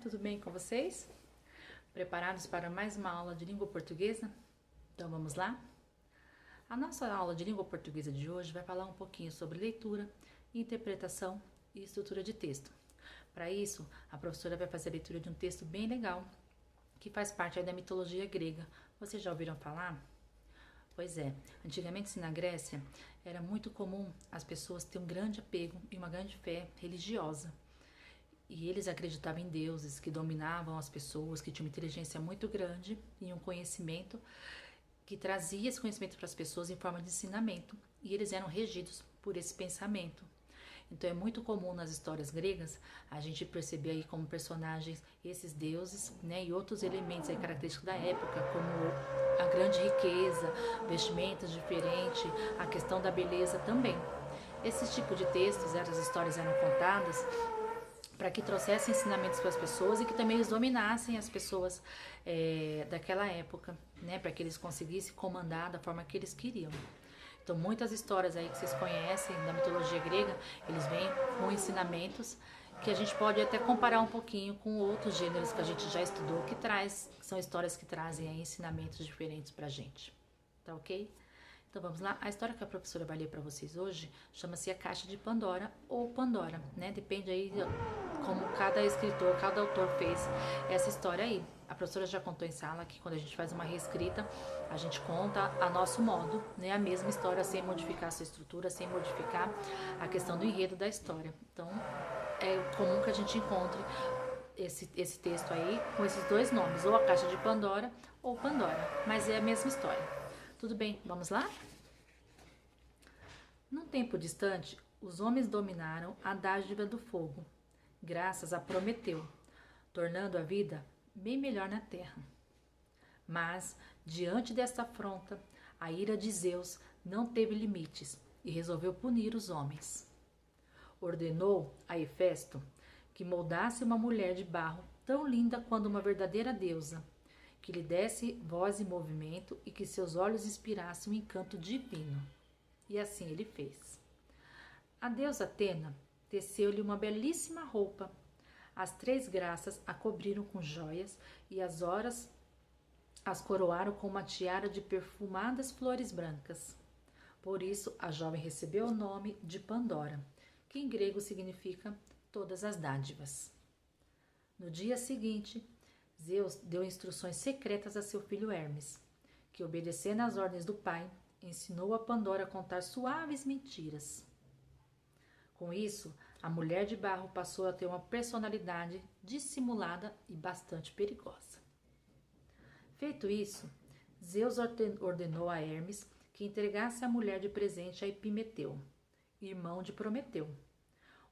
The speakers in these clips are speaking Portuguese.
tudo bem com vocês? Preparados para mais uma aula de língua portuguesa? Então vamos lá? A nossa aula de língua portuguesa de hoje vai falar um pouquinho sobre leitura, interpretação e estrutura de texto. Para isso, a professora vai fazer a leitura de um texto bem legal, que faz parte aí da mitologia grega. Vocês já ouviram falar? Pois é, antigamente na Grécia era muito comum as pessoas terem um grande apego e uma grande fé religiosa. E eles acreditavam em deuses que dominavam as pessoas, que tinham uma inteligência muito grande e um conhecimento que trazia esse conhecimento para as pessoas em forma de ensinamento. E eles eram regidos por esse pensamento. Então é muito comum nas histórias gregas a gente perceber aí como personagens esses deuses, né, e outros elementos aí característicos da época, como a grande riqueza, vestimentas diferentes, a questão da beleza também. Esse tipo de textos, essas histórias eram contadas para que trouxessem ensinamentos para as pessoas e que também eles dominassem as pessoas daquela época, né, para que eles conseguissem comandar da forma que eles queriam. Então, muitas histórias aí que vocês conhecem da mitologia grega, eles vêm com ensinamentos que a gente pode até comparar um pouquinho com outros gêneros que a gente já estudou, que são histórias que trazem aí ensinamentos diferentes para a gente. Tá ok? Então vamos lá, a história que a professora vai ler para vocês hoje chama-se A Caixa de Pandora ou Pandora, né? Depende aí de como cada escritor, cada autor fez essa história aí. A professora já contou em sala que quando a gente faz uma reescrita, a gente conta a nosso modo, né? A mesma história sem modificar a sua estrutura, sem modificar a questão do enredo da história. Então é comum que a gente encontre esse texto aí com esses dois nomes, ou A Caixa de Pandora ou Pandora, mas é a mesma história. Tudo bem, vamos lá? Num tempo distante, os homens dominaram a dádiva do fogo, graças a Prometeu, tornando a vida bem melhor na terra. Mas, diante desta afronta, a ira de Zeus não teve limites e resolveu punir os homens. Ordenou a Hefesto que moldasse uma mulher de barro tão linda quanto uma verdadeira deusa, que lhe desse voz e movimento e que seus olhos inspirassem um encanto divino. E assim ele fez. A deusa Atena teceu-lhe uma belíssima roupa. As três graças a cobriram com joias e as horas as coroaram com uma tiara de perfumadas flores brancas. Por isso, a jovem recebeu o nome de Pandora, que em grego significa todas as dádivas. No dia seguinte, Zeus deu instruções secretas a seu filho Hermes, que, obedecendo às ordens do pai, ensinou a Pandora a contar suaves mentiras. Com isso, a mulher de barro passou a ter uma personalidade dissimulada e bastante perigosa. Feito isso, Zeus ordenou a Hermes que entregasse a mulher de presente a Epimeteu, irmão de Prometeu,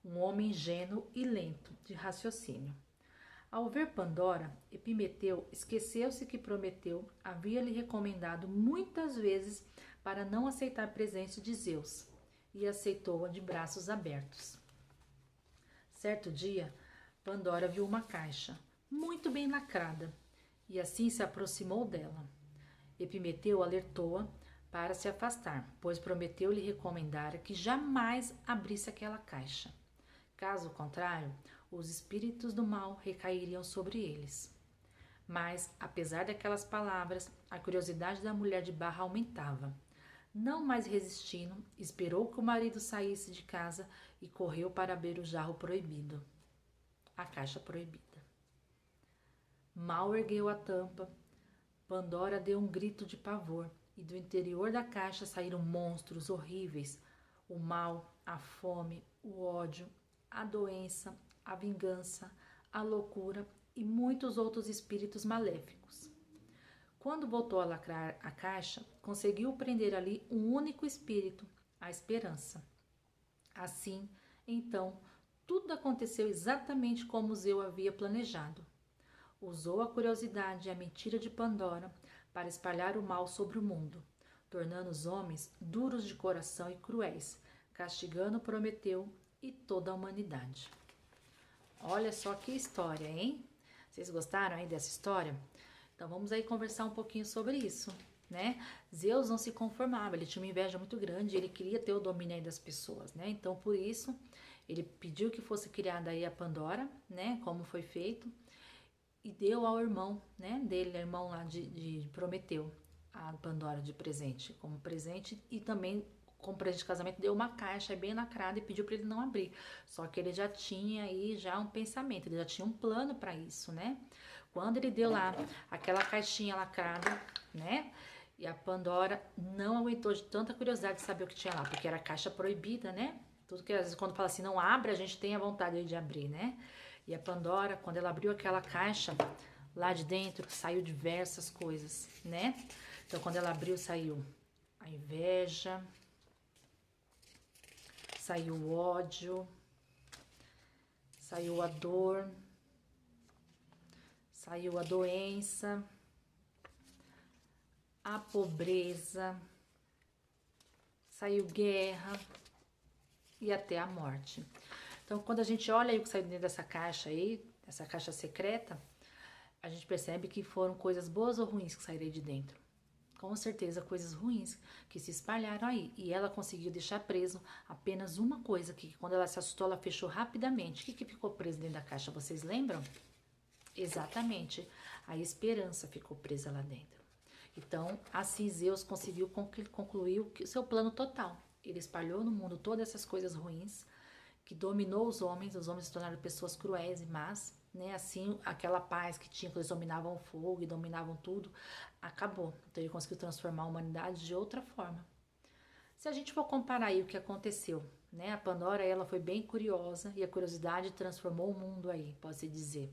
um homem ingênuo e lento de raciocínio. Ao ver Pandora, Epimeteu esqueceu-se que Prometeu havia lhe recomendado muitas vezes para não aceitar presente de Zeus, e aceitou-a de braços abertos. Certo dia, Pandora viu uma caixa, muito bem lacrada, e assim se aproximou dela. Epimeteu alertou-a para se afastar, pois Prometeu lhe recomendara que jamais abrisse aquela caixa. Caso contrário, os espíritos do mal recairiam sobre eles. Mas, apesar daquelas palavras, a curiosidade da mulher de barro aumentava. Não mais resistindo, esperou que o marido saísse de casa e correu para abrir o jarro proibido, a caixa proibida. Mal ergueu a tampa, Pandora deu um grito de pavor e do interior da caixa saíram monstros horríveis, o mal, a fome, o ódio, a doença, a vingança, a loucura e muitos outros espíritos maléficos. Quando voltou a lacrar a caixa, conseguiu prender ali um único espírito, a esperança. Assim, então, tudo aconteceu exatamente como Zeus havia planejado. Usou a curiosidade e a mentira de Pandora para espalhar o mal sobre o mundo, tornando os homens duros de coração e cruéis, castigando Prometeu e toda a humanidade. Olha só que história, hein? Vocês gostaram aí dessa história? Então vamos aí conversar um pouquinho sobre isso, né? Zeus não se conformava, ele tinha uma inveja muito grande, ele queria ter o domínio aí das pessoas, né? Então por isso ele pediu que fosse criada aí a Pandora, né? Como foi feito. e deu ao irmão, né, dele, irmão lá de Prometeu, a Pandora de presente, como presente, e também como presente de casamento deu uma caixa bem lacrada e pediu para ele não abrir. Só que ele já tinha aí já um pensamento, ele já tinha um plano para isso, né? Quando ele deu lá aquela caixinha lacrada, né? E a Pandora não aguentou de tanta curiosidade de saber o que tinha lá, porque era caixa proibida, né? Tudo que às vezes quando fala assim, não abre, a gente tem a vontade de abrir, né? E a Pandora, quando ela abriu aquela caixa, lá de dentro saiu diversas coisas, né? Então quando ela abriu, saiu a inveja, saiu o ódio, saiu a dor, saiu a doença, a pobreza, saiu guerra e até a morte. Então, quando a gente olha aí o que saiu dentro dessa caixa aí, essa caixa secreta, a gente percebe que foram coisas boas ou ruins que saíram de dentro. Com certeza, coisas ruins que se espalharam aí. E ela conseguiu deixar preso apenas uma coisa, que quando ela se assustou, ela fechou rapidamente. O que ficou preso dentro da caixa, vocês lembram? Exatamente, a esperança ficou presa lá dentro. Então, assim Zeus conseguiu concluir o seu plano total. Ele espalhou no mundo todas essas coisas ruins, que dominou os homens se tornaram pessoas cruéis e más, né? Assim, aquela paz que tinha, que eles dominavam o fogo e dominavam tudo, acabou. Então ele conseguiu transformar a humanidade de outra forma. Se a gente for comparar aí o que aconteceu, né? A Pandora, ela foi bem curiosa e a curiosidade transformou o mundo aí, pode-se dizer,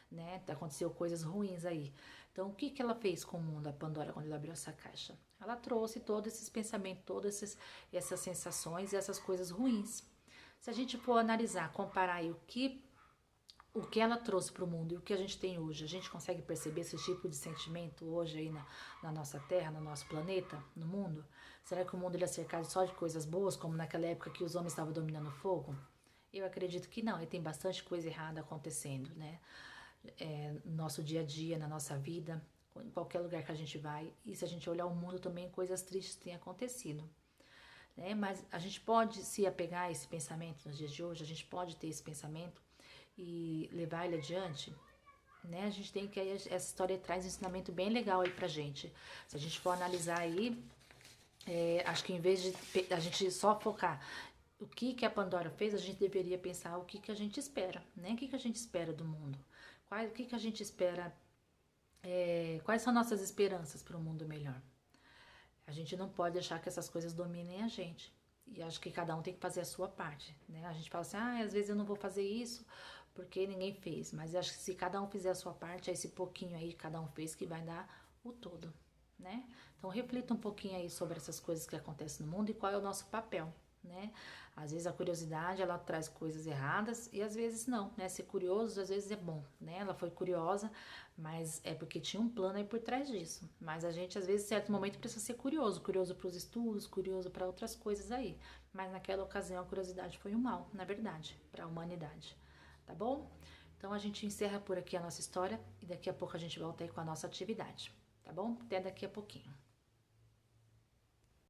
né? Aconteceu coisas ruins aí. Então, o que ela fez com o mundo, a Pandora, quando ela abriu essa caixa? Ela trouxe todos esses pensamentos, todas essas sensações e essas coisas ruins. Se a gente for analisar, comparar aí o que ela trouxe para o mundo e o que a gente tem hoje, a gente consegue perceber esse tipo de sentimento hoje aí na nossa Terra, no nosso planeta, no mundo? Será que o mundo ele é cercado só de coisas boas, como naquela época que os homens estavam dominando o fogo? Eu acredito que não, e tem bastante coisa errada acontecendo, né? No nosso dia a dia, na nossa vida, em qualquer lugar que a gente vai. E se a gente olhar o mundo também, coisas tristes têm acontecido. Né? Mas a gente pode se apegar a esse pensamento nos dias de hoje, a gente pode ter esse pensamento e levar ele adiante, né? A gente tem que, essa história traz um ensinamento bem legal aí pra gente. Se a gente for analisar aí, acho que em vez de a gente só focar o que a Pandora fez, a gente deveria pensar o que a gente espera, né? O que a gente espera do mundo? O que a gente espera, quais são nossas esperanças para um mundo melhor? A gente não pode deixar que essas coisas dominem a gente. E acho que cada um tem que fazer a sua parte, né? A gente fala assim, às vezes eu não vou fazer isso porque ninguém fez. Mas acho que se cada um fizer a sua parte, é esse pouquinho aí que cada um fez que vai dar o todo, né? Então reflita um pouquinho aí sobre essas coisas que acontecem no mundo e qual é o nosso papel, né? Às vezes a curiosidade, ela traz coisas erradas e às vezes não, né? Ser curioso às vezes é bom, né? Ela foi curiosa, mas é porque tinha um plano aí por trás disso. Mas a gente às vezes em certo momento precisa ser curioso, curioso para os estudos, curioso para outras coisas aí. Mas naquela ocasião a curiosidade foi um mal, na verdade, para a humanidade. Tá bom? Então a gente encerra por aqui a nossa história e daqui a pouco a gente volta aí com a nossa atividade, tá bom? Até daqui a pouquinho.